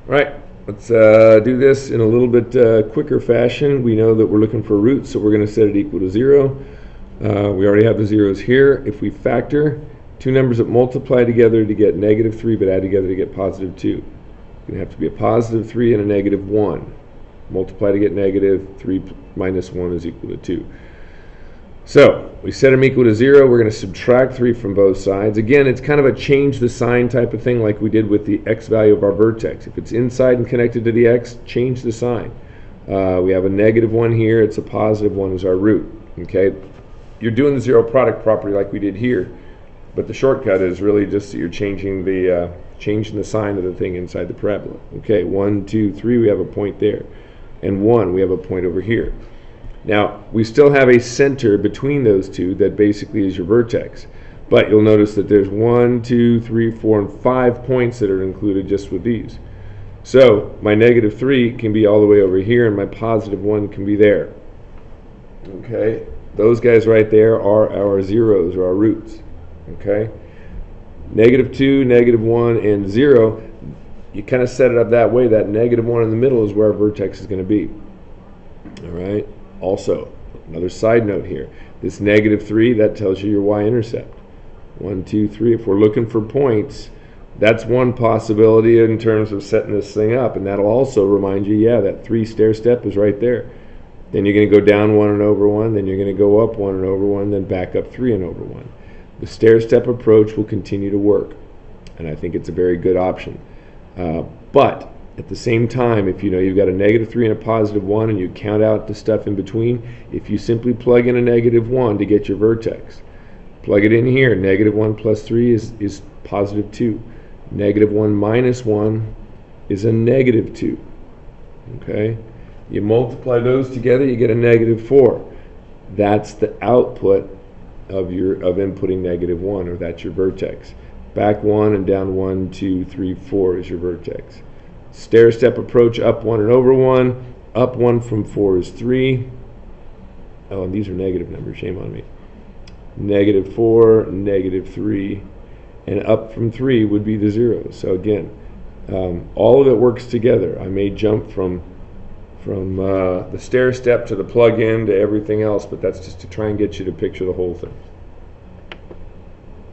All right, let's do this in a little bit quicker fashion. We know that we're looking for roots, so we're going to set it equal to 0. We already have the zeros here. If we factor two numbers that multiply together to get -3 but add together to get +2, it's going to have to be a +3 and a -1. Multiply to get -3 minus 1 is equal to 2. So we set them equal to 0. We're going to subtract 3 from both sides. Again, it's kind of a change the sign type of thing like we did with the x value of our vertex. If it's inside and connected to the x, change the sign. We have a -1 here. It's a +1 as our root. Okay, you're doing the zero product property like we did here, but the shortcut is really just that you're changing the sign of the thing inside the parabola. Okay, 1, 2, 3, we have a point there, and 1, we have a point over here. Now, we still have a center between those two that basically is your vertex. But you'll notice that there's 1, 2, 3, 4, and 5 points that are included just with these. So my -3 can be all the way over here, and my +1 can be there. Okay? Those guys right there are our zeros, or our roots. Okay? -2, -1, and 0, you kind of set it up that way. That -1 in the middle is where our vertex is going to be. All right? Also, another side note here, this -3, that tells you your y-intercept. 1, 2, 3. If we're looking for points, that's one possibility in terms of setting this thing up, and that'll also remind you, yeah, that 3 stair step is right there. Then you're going to go down 1 and over 1, then you're going to go up 1 and over 1, then back up 3 and over 1. The stair step approach will continue to work, and I think it's a very good option. But at the same time, if you know you've got a -3 and a +1 and you count out the stuff in between, if you simply plug in a -1 to get your vertex, plug it in here. -1 plus 3 is +2. -1 minus 1 is a -2. Okay? You multiply those together, you get a -4. That's the output of inputting -1, or that's your vertex. Back 1 and down 1, 2, 3, 4 is your vertex. Stair step approach, up 1 and over 1. Up 1 from 4 is 3. Oh, and these are negative numbers, shame on me. -4, -3, and up from 3 would be the zeros. So again, all of it works together. I may jump from the stair step to the plug-in to everything else, but that's just to try and get you to picture the whole thing.